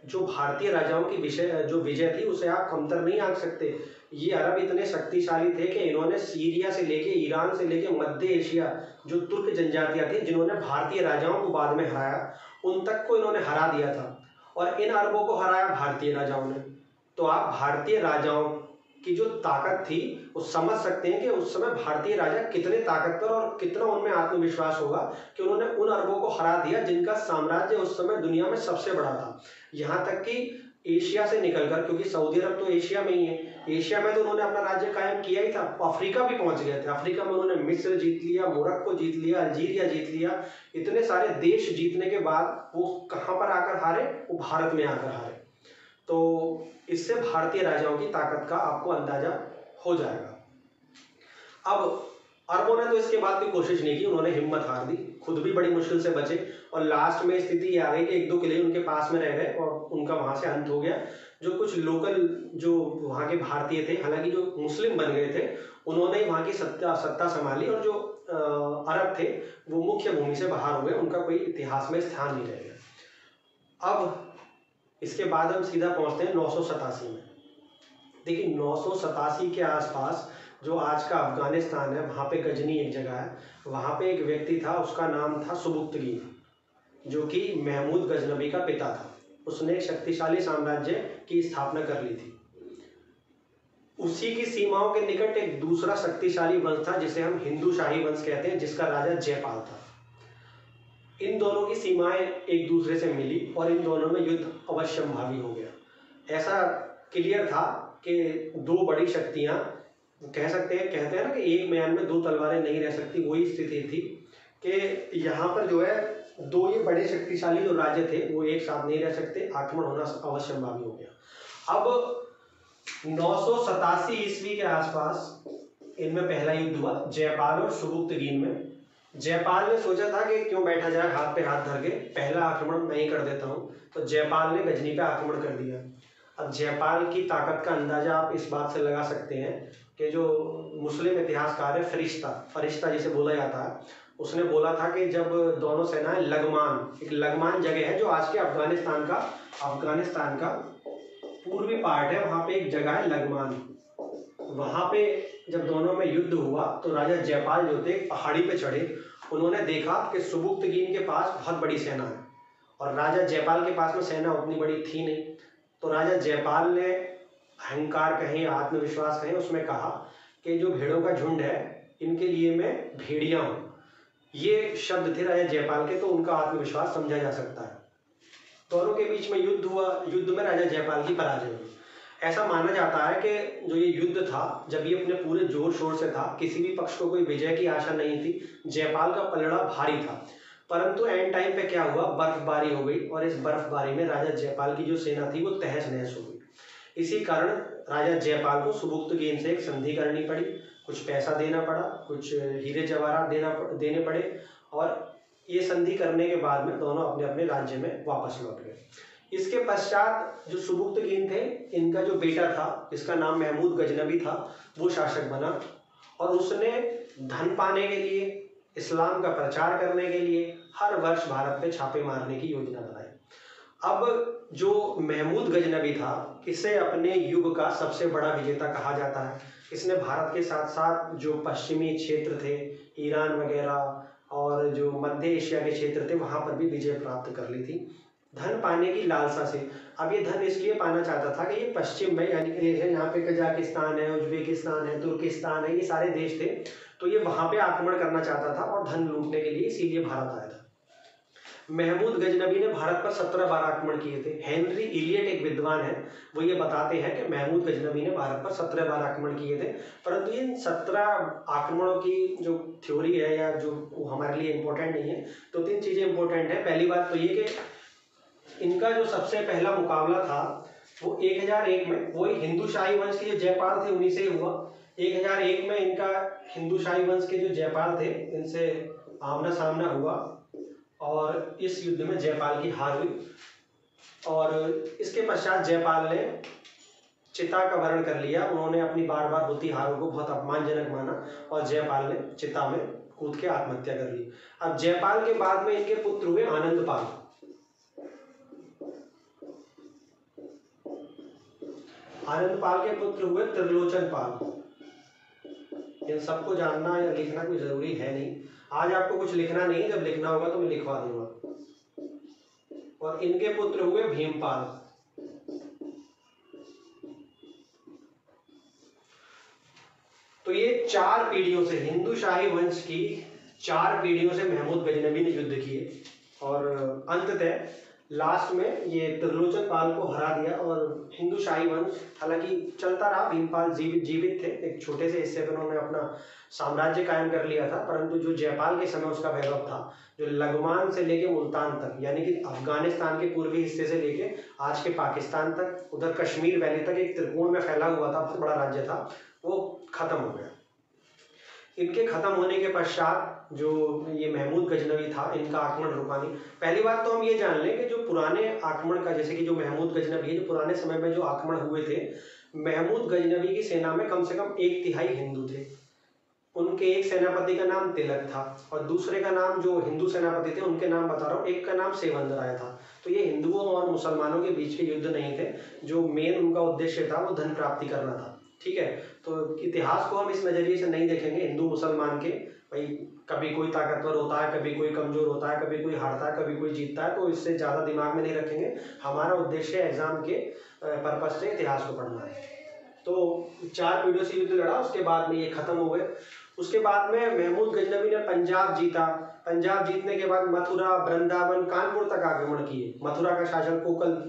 जो भारतीय राजाओं की जो विजय थी उसे आप कमतर नहीं आंक सकते। ये अरब इतने शक्तिशाली थे कि इन्होंने सीरिया से लेके, ईरान से लेके मध्य एशिया, जो तुर्क जनजातियां थी जिन्होंने भारतीय राजाओं को बाद में हराया, उन तक को इन्होंने हरा दिया था, और इन अरबों को हराया भारतीय राजाओं ने। तो आप भारतीय राजाओं की जो ताकत थी वो समझ सकते हैं कि उस समय भारतीय राजा कितने ताकतवर और कितना उनमें आत्मविश्वास होगा कि उन्होंने उन अरबों को हरा दिया जिनका साम्राज्य उस समय दुनिया में सबसे बड़ा था। यहाँ तक कि एशिया से निकलकर, क्योंकि सऊदी अरब तो एशिया में ही है, एशिया में तो उन्होंने अपना राज्य कायम किया ही था, अफ्रीका भी पहुंच गए थे। अफ्रीका में उन्होंने मिस्र जीत लिया, मोरक्को जीत लिया, अल्जीरिया जीत लिया। इतने सारे देश जीतने के बाद वो कहाँ पर आकर हारे? वो भारत में आकर हारे। तो इससे भारतीय राजाओं की ताकत का आपको अंदाजा हो जाएगा। अब अरबों ने तो इसके बाद भी कोशिश नहीं की, उन्होंने हिम्मत हार दी, खुद भी बड़ी मुश्किल से बचे, और लास्ट में स्थिति ये आ गई कि 1-2 किले उनके पास में रह गए और उनका वहां से अंत हो गया। जो कुछ लोकल जो वहां के भारतीय थे, हालांकि जो मुस्लिम बन गए थे, उन्होंने वहां की सत्ता संभाली, और जो अरब थे वो मुख्य भूमि से बाहर हो गए, उनका कोई इतिहास में स्थान नहीं रह गया। अब इसके बाद हम सीधा पहुंचते हैं 987 में। देखिए 987 के आसपास जो आज का अफगानिस्तान है, वहाँ पे गजनी एक जगह है, वहाँ पे एक व्यक्ति था, उसका नाम था सुबुक्तगीन, जो कि महमूद गजनवी का पिता था। उसने एक शक्तिशाली साम्राज्य की स्थापना कर ली थी। उसी की सीमाओं के निकट एक दूसरा शक्तिशाली वंश था जिसे हम हिंदू शाही वंश कहते हैं, जिसका राजा जयपाल था। इन दोनों की सीमाएं एक दूसरे से मिली और इन दोनों में युद्ध अवश्यंभावी हो गया। ऐसा क्लियर था कि दो बड़ी शक्तियां, कहते हैं ना कि एक म्यान में दो तलवारें नहीं रह सकती, वही स्थिति थी कि यहाँ पर जो है दो ये बड़े शक्तिशाली जो राज्य थे वो एक साथ नहीं रह सकते, आक्रमण होना अवश्यंभावी हो गया। अब 987 ईस्वी के आसपास इनमें पहला युद्ध हुआ, जयपाल और सुबुक्तगीन में। जयपाल ने सोचा था कि क्यों बैठा जाए हाथ पे हाथ धर के, पहला आक्रमण मैं ही कर देता हूँ, तो जयपाल ने गजनी पे आक्रमण कर दिया। अब जयपाल की ताकत का अंदाजा आप इस बात से लगा सकते हैं कि जो मुस्लिम इतिहासकार है फरिश्ता जिसे बोला जाता है, उसने बोला था कि जब दोनों सेनाएं एक लगमान जगह है जो आज के अफगानिस्तान का पूर्वी पार्ट है, वहां पे एक जगह है लगमान, वहां पे जब दोनों में युद्ध हुआ तो राजा जयपाल जो थे पहाड़ी पे चढ़े, उन्होंने देखा कि सुबुक्तगीन के पास बहुत बड़ी सेना है और राजा जयपाल के पास में सेना उतनी बड़ी थी नहीं। तो राजा जयपाल ने अहंकार कहें, आत्मविश्वास कहें, उसमें कहा कि जो भेड़ों का झुंड है इनके लिए मैं भेड़िया हूं। ये शब्द थे राजा जयपाल के, तो उनका आत्मविश्वास समझा जा सकता है। दोनों के बीच में युद्ध हुआ, युद्ध में राजा जयपाल की पराजय हुई। ऐसा माना जाता है कि जो ये युद्ध था जब ये अपने पूरे जोर शोर से था, किसी भी पक्ष को कोई विजय की आशा नहीं थी, जयपाल का पलड़ा भारी था, परंतु एंड टाइम पे क्या हुआ, बर्फबारी हो गई और इस बर्फबारी में राजा जयपाल की जो सेना थी वो तहस नहस हो गई। इसी कारण राजा जयपाल को सुबुक्तगीन से एक संधि करनी पड़ी, कुछ पैसा देना पड़ा, कुछ हीरे जवाहरात देने पड़े और ये संधि करने के बाद में दोनों अपने अपने राज्य में वापस लौट गए। इसके पश्चात जो सुबुक्तगीन थे, इनका जो बेटा था जिसका नाम महमूद गजनबी था, वो शासक बना और उसने धन पाने के लिए, इस्लाम का प्रचार करने के लिए हर वर्ष भारत पे छापे मारने की योजना बनाई। अब जो महमूद गजनबी था, इसे अपने युग का सबसे बड़ा विजेता कहा जाता है। इसने भारत के साथ साथ जो पश्चिमी क्षेत्र थे, ईरान वगैरह और जो मध्य एशिया के क्षेत्र थे, वहां पर भी विजय प्राप्त कर ली थी धन पाने की लालसा से। अब ये धन इसलिए पाना चाहता था कि ये पश्चिम में, यानी कि यहाँ पे कजाकिस्तान है, उज्बेकिस्तान है, तुर्किस्तान है, ये सारे देश थे, तो ये वहां पे आक्रमण करना चाहता था और धन लूटने के लिए इसीलिए भारत आया था। महमूद गजनबी ने भारत पर 17 बार आक्रमण किए थे। हेनरी इलियट एक विद्वान है, वो ये बताते हैं कि महमूद गजनबी ने भारत पर 17 बार आक्रमण किए थे, परंतु इन 17 आक्रमणों की जो थ्योरी है या जो वो हमारे लिए इम्पोर्टेंट नहीं है। तो 3 चीजें इंपॉर्टेंट है। पहली बात तो ये कि इनका जो सबसे पहला मुकाबला था वो 1001 में, वही हिंदू शाही वंश के जो जयपाल थे उन्हीं से ही हुआ। 1001 में इनका हिंदू शाही वंश के जो जयपाल थे इनसे आमना सामना हुआ और इस युद्ध में जयपाल की हार हुई और इसके पश्चात जयपाल ने चिता का वर्ण कर लिया। उन्होंने अपनी बार बार होती हारों को बहुत अपमानजनक माना और जयपाल ने चिता में कूद के आत्महत्या कर ली। अब जयपाल के बाद में इनके पुत्र हुए आनंदपाल। आनंदपाल के पुत्र हुए त्रिलोचन पाल। इन सबको जानना या लिखना कोई जरूरी है नहीं, आज आपको कुछ लिखना नहीं, जब लिखना होगा तो मैं लिखवा दूंगा। और इनके पुत्र हुए भीमपाल। तो ये 4 पीढ़ियों से, हिंदू शाही वंश की 4 पीढ़ियों से महमूद गजनबी ने युद्ध किए और अंततः लास्ट में ये त्रिलोचन पाल को हरा दिया और हिंदू शाही वंश हालांकि चलता रहा। भीमपाल जीवित थे, एक छोटे से हिस्से पर उन्होंने अपना साम्राज्य कायम कर लिया था, परंतु जो जयपाल के समय उसका वैभव था, जो लगमान से लेके मुल्तान तक, यानी कि अफगानिस्तान के पूर्वी हिस्से से लेके आज के पाकिस्तान तक, उधर कश्मीर वैली तक एक त्रिकोण में फैला हुआ था, बहुत बड़ा राज्य था, वो खत्म हो गया। इनके खत्म होने के पश्चात जो ये महमूद गजनबी था, इनका आक्रमण रुका नहीं। पहली बात तो हम ये जान लें कि जो पुराने आक्रमण का, जैसे कि जो महमूद गजनबी है, जो पुराने समय में जो आक्रमण हुए थे, महमूद गजनबी की सेना में कम से कम 1/3 हिंदू थे। उनके एक सेनापति का नाम तिलक था और दूसरे का नाम, जो हिंदू सेनापति थे उनके नाम बता रहा हूँ, एक का नाम सेवंदराय था। तो ये हिंदुओं और मुसलमानों के बीच के युद्ध नहीं थे, जो मेन उनका उद्देश्य था वो धन प्राप्ति करना था। ठीक है, तो इतिहास को हम इस नजरिए से नहीं देखेंगे हिंदू मुसलमान के, भाई कभी कोई ताकतवर होता है, कभी कोई कमजोर होता है, कभी कोई हारता है, कभी कोई जीतता है, तो इससे ज़्यादा दिमाग में नहीं रखेंगे। हमारा उद्देश्य एग्जाम के पर्पज से इतिहास को पढ़ना है। तो 4 पीढ़ियों से युद्ध लड़ा, उसके बाद में ये खत्म हो गए। उसके बाद में महमूद गजनवी ने पंजाब जीता। पंजाब जीतने के बाद मथुरा, वृंदावन, कानपुर तक आक्रमण किए। मथुरा का शासक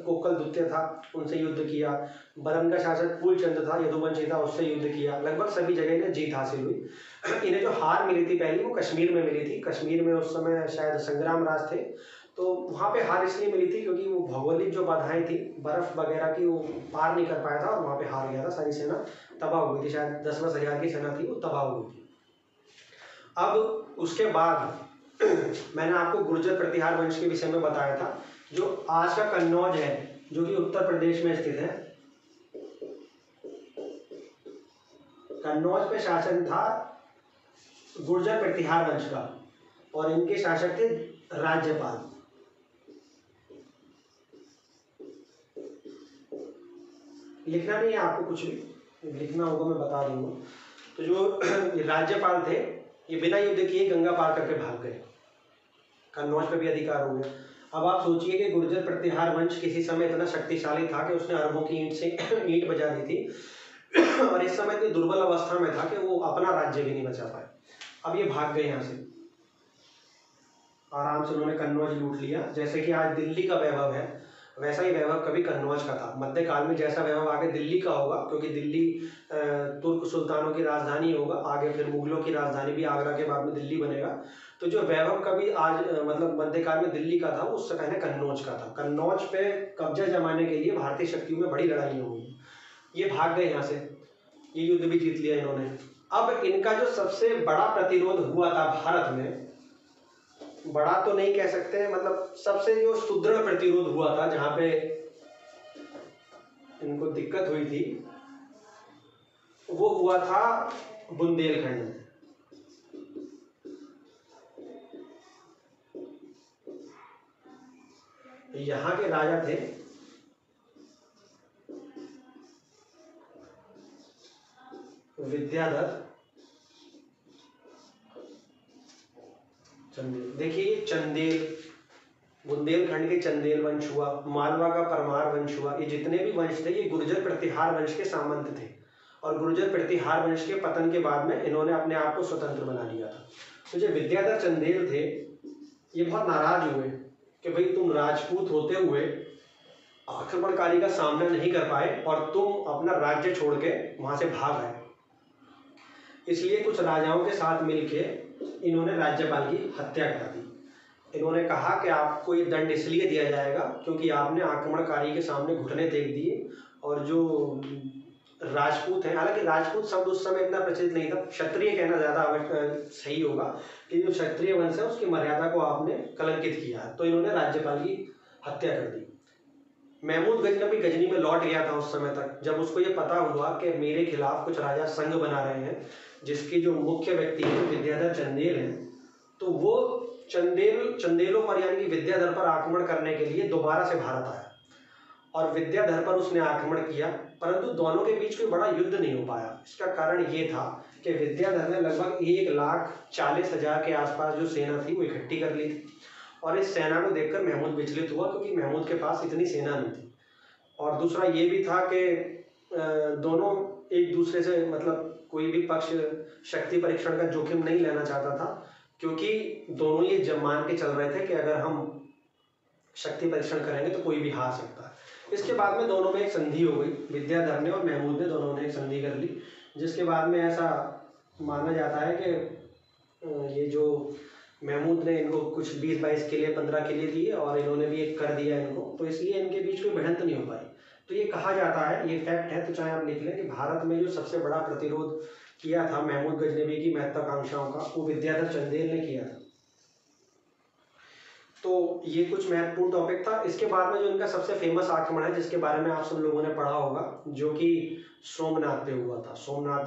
कोकल द्वितीय था, उनसे युद्ध किया। बरन का शासक फूलचंद था, यदुवंशी था, उससे युद्ध किया। लगभग सभी जगह इन्हें जीत हासिल हुई। इन्हें जो हार मिली थी पहली, वो कश्मीर में मिली थी। कश्मीर में उस समय शायद संग्राम राज थे, तो वहाँ पे हार इसलिए मिली थी क्योंकि वो भौगोलिक जो बाधाएं थी, बर्फ वगैरह की, वो पार नहीं कर पाया था और वहाँ पे हार गया था। सारी सेना तबाह हो गई थी, शायद 10-10 हजार की सेना थी, वो तबाह हो गई थी। अब उसके बाद मैंने आपको गुर्जर प्रतिहार वंश के विषय में बताया था, जो आज का कन्नौज है, जो कि उत्तर प्रदेश में स्थित है। कन्नौज पे शासन था गुर्जर प्रतिहार वंश का, और इनके शासक थे राज्यपाल। लिखना नहीं है आपको, कुछ भी लिखना होगा मैं बता दूंगा। तो जो राज्यपाल थे, ये बिना युद्ध किए गंगा पार करके भाग गए, कन्नौज पे भी अधिकार हो गया। अब आप सोचिए कि गुर्जर प्रतिहार वंश किसी समय इतना शक्तिशाली था कि उसने अरबों की ईंट से ईंट बजा दी थी और इस समय इतनी दुर्बल अवस्था में था कि वो अपना राज्य भी नहीं बचा पाए। अब ये भाग गए यहाँ से, आराम से उन्होंने कन्नौज लूट लिया। जैसे कि आज दिल्ली का वैभव है, वैसा ही वैभव कभी कन्नौज का था। मध्यकाल में जैसा वैभव आगे दिल्ली का होगा, क्योंकि दिल्ली तुर्क सुल्तानों की राजधानी होगा, आगे फिर मुगलों की राजधानी भी आगरा के बाद में दिल्ली बनेगा। तो जो वैभव कभी आज मतलब मध्यकाल में दिल्ली का था, वो उससे पहले कन्नौज का था। कन्नौज पे कब्जा जमाने के लिए भारतीय शक्तियों में बड़ी लड़ाई हुई। ये भाग गए यहाँ से, ये युद्ध भी जीत लिया इन्होंने। अब इनका जो सबसे बड़ा प्रतिरोध हुआ था भारत में, बड़ा तो नहीं कह सकते, मतलब सबसे जो सुदृढ़ प्रतिरोध हुआ था, जहां पे इनको दिक्कत हुई थी, वो हुआ था बुंदेलखंड में। यहाँ के राजा थे विद्याधर चंदेल। देखिए चंदेल, बुंदेलखंड के चंदेल वंश हुआ, मालवा का परमार वंश हुआ, ये जितने भी वंश थे ये गुर्जर प्रतिहार वंश के सामंत थे। और गुर्जर प्रतिहार वंश के पतन के बाद में इन्होंने अपने आप को स्वतंत्र बना लिया था। तो जो विद्याधर चंदेल थे, ये बहुत नाराज हुए कि भाई तुम राजपूत होते हुए आक्रमणकारी का सामना नहीं कर पाए और तुम अपना राज्य छोड़ के वहां से भाग आए। इसलिए कुछ राजाओं के साथ मिलकर इन्होंने राज्यपाल की हत्या कर दी। इन्होंने कहा कि आपको ये दंड इसलिए दिया जाएगा क्योंकि आपने आक्रमणकारी के सामने घुटने टेक दिए। और जो राजपूत हैं, हालांकि राजपूत शब्द उस समय इतना प्रचलित नहीं था, क्षत्रिय कहना ज़्यादा सही होगा, कि जो क्षत्रिय वंश है उसकी मर्यादा को आपने कलंकित किया। तो इन्होंने राज्यपाल की हत्या कर दी। महमूद गजनवी गजनी में लौट गया था उस समय तक, जब उसको ये पता हुआ कि मेरे खिलाफ कुछ राजा संघ बना रहे हैं, जिसकी जो मुख्य व्यक्ति है विद्याधर चंदेल हैं, तो वो चंदेलों पर यानी कि विद्याधर पर आक्रमण करने के लिए दोबारा से भारत आया और विद्याधर पर उसने आक्रमण किया, परंतु दोनों के बीच कोई बड़ा युद्ध नहीं हो पाया। इसका कारण ये था कि विद्याधर ने लगभग 1,40,000 के आसपास जो सेना थी वो इकट्ठी कर ली थी, और इस सेना को देखकर महमूद विचलित हुआ क्योंकि महमूद के पास इतनी सेना नहीं थी। और दूसरा ये भी था कि दोनों एक दूसरे से, मतलब कोई भी पक्ष शक्ति परीक्षण का जोखिम नहीं लेना चाहता था, क्योंकि दोनों ये जब मान के चल रहे थे कि अगर हम शक्ति परीक्षण करेंगे तो कोई भी हार सकता है। इसके बाद में दोनों में एक संधि हो गई, विद्याधर ने और महमूद ने दोनों ने एक संधि कर ली, जिसके बाद में ऐसा माना जाता है कि ये जो महमूद ने इनको कुछ 20-22 किले 15 किले दिए और इन्होंने भी एक कर दिया इनको, तो इसलिए इनके बीच कोई भिड़ंत नहीं हो पाई। तो ये कहा जाता है, ये फैक्ट है, तो चाहे आप लिख लें कि भारत में जो सबसे बड़ा प्रतिरोध किया था महमूद गजनवी की महत्वाकांक्षाओं का, वो विद्याधर चंदेल ने किया था। तो ये कुछ महत्वपूर्ण टॉपिक था। इसके बाद में जो इनका सबसे फेमस आक्रमण है, जिसके बारे में आप सब लोगों ने पढ़ा होगा, जो कि सोमनाथ पे हुआ था। सोमनाथ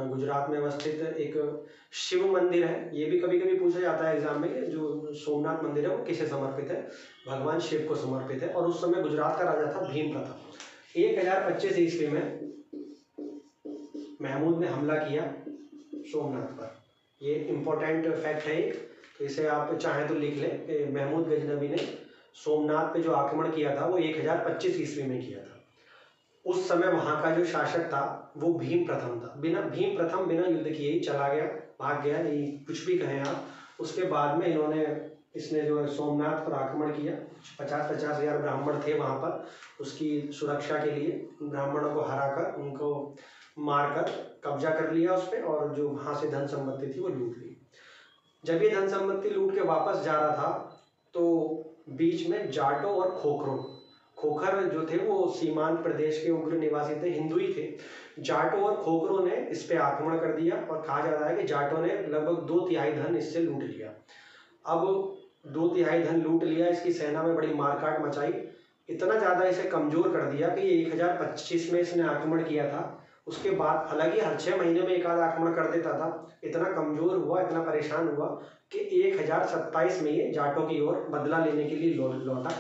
गुजरात में अवस्थित एक शिव मंदिर है। ये भी कभी कभी पूछा जाता है एग्जाम में कि जो सोमनाथ मंदिर है वो किसे समर्पित है, भगवान शिव को समर्पित है। और उस समय गुजरात का राजा था भीम प्रताप। 1025 ईस्वी में महमूद ने हमला किया सोमनाथ पर। ये इम्पोर्टेंट फैक्ट है एक, तो इसे आप चाहें तो लिख लें कि महमूद गजनवी ने सोमनाथ पे जो आक्रमण किया था वो 1025 ईस्वी में किया था। उस समय वहाँ का जो शासक था वो भीम प्रथम था। भीम प्रथम बिना युद्ध किए ही चला गया, भाग गया, ये कुछ भी कहें आप। उसके बाद में इसने जो है सोमनाथ पर आक्रमण किया। 50-50 हज़ार ब्राह्मण थे वहाँ पर, उसकी सुरक्षा के लिए ब्राह्मणों को हराकर उनको मारकर कब्जा कर लिया उस पर, और जो वहाँ से धन संपत्ति थी वो लूट ली। जब ये धन संपत्ति लूट के वापस जा रहा था तो बीच में जाटों और खोखर जो थे वो सीमांत प्रदेश के उग्र निवासी थे, हिंदू ही थे। जाटों और खोखरों ने इस पे आक्रमण कर दिया और कहा जा रहा है कि जाटों ने लगभग 2/3 धन इससे लूट लिया। अब 2/3 धन लूट लिया, इसकी सेना में बड़ी मारकाट मचाई, इतना ज़्यादा इसे कमज़ोर कर दिया कि ये 1025 में इसने आक्रमण किया था। उसके बाद हालांकि हर 6 महीने में एक आधा आक्रमण कर देता था, इतना कमज़ोर हुआ, इतना परेशान हुआ कि 1027 में ये जाटों की ओर बदला लेने के लिए लौटा।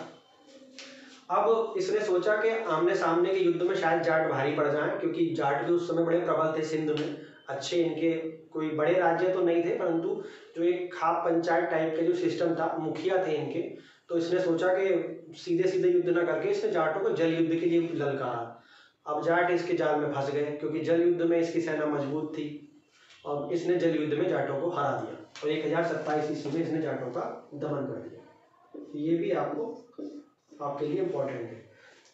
अब इसने सोचा कि आमने सामने के युद्ध में शायद जाट भारी पड़ जाएं, क्योंकि जाट भी उस समय बड़े प्रबल थे सिंध में, अच्छे, इनके कोई बड़े राज्य तो नहीं थे, परंतु जो एक खाप पंचायत टाइप का जो सिस्टम था, मुखिया थे इनके। तो इसने सोचा कि सीधे सीधे युद्ध न करके इसने जाटों को जल युद्ध के लिए ललकारा। अब जाट इसके जाल में फंस गए, क्योंकि जल युद्ध में इसकी सेना मजबूत थी, और इसने जल युद्ध में जाटों को हरा दिया और 1027 ईस्वी में इसने जाटों का दमन कर दिया। ये भी आपके लिए इम्पोर्टेंट है।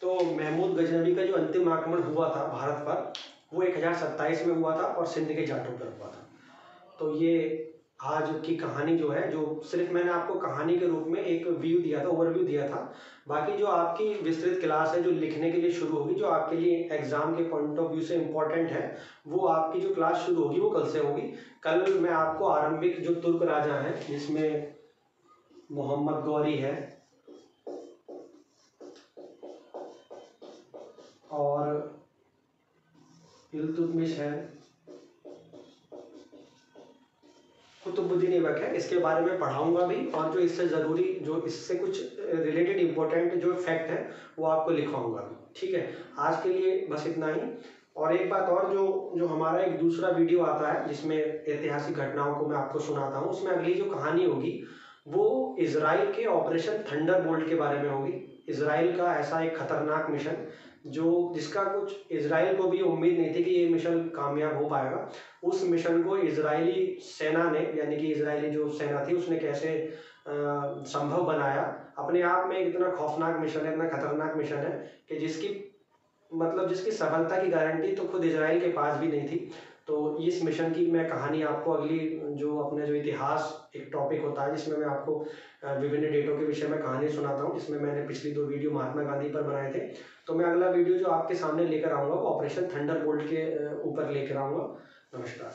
तो महमूद गजनवी का जो अंतिम आक्रमण हुआ था भारत पर, वो 1027 में हुआ था और सिंध के जाटों पर हुआ था। तो ये आज की कहानी जो है, जो सिर्फ मैंने आपको कहानी के रूप में एक व्यू दिया था, ओवरव्यू दिया था। बाकी जो आपकी विस्तृत क्लास है जो लिखने के लिए शुरू होगी, जो आपके लिए एग्जाम के पॉइंट ऑफ व्यू से इम्पोर्टेंट है, वो आपकी जो क्लास शुरू होगी वो कल से होगी। कल मैं आपको आरंभिक जो तुर्क राजा हैं, जिसमें मोहम्मद गौरी है और इल्तुतमिश है, कुतुबुद्दीन ऐबक है, इसके बारे में पढ़ाऊंगा भी, और जो इससे ज़रूरी, जो इससे कुछ रिलेटेड इंपॉर्टेंट जो फैक्ट है वो आपको लिखवाऊंगा भी। ठीक है, आज के लिए बस इतना ही। और एक बात और, जो हमारा एक दूसरा वीडियो आता है जिसमें ऐतिहासिक घटनाओं को मैं आपको सुनाता हूँ, उसमें अगली जो कहानी होगी वो इजराइल के ऑपरेशन थंडरबोल्ट के बारे में होगी। इजराइल का ऐसा एक खतरनाक मिशन जिसका कुछ इजराइल को भी उम्मीद नहीं थी कि ये मिशन कामयाब हो पाएगा। उस मिशन को इजरायली सेना ने, यानी कि इजरायली जो सेना थी, उसने कैसे संभव बनाया। अपने आप में इतना खौफनाक मिशन है, इतना खतरनाक मिशन है कि जिसकी सफलता की गारंटी तो खुद इजराइल के पास भी नहीं थी। तो इस मिशन की मैं कहानी आपको अगली, जो इतिहास एक टॉपिक होता है जिसमें मैं आपको विभिन्न डेटों के विषय में कहानी सुनाता हूँ, जिसमें मैंने पिछली 2 वीडियो महात्मा गांधी पर बनाए थे। तो मैं अगला वीडियो जो आपके सामने लेकर आऊँगा वो ऑपरेशन थंडरबोल्ट के ऊपर लेकर आऊँगा। नमस्कार।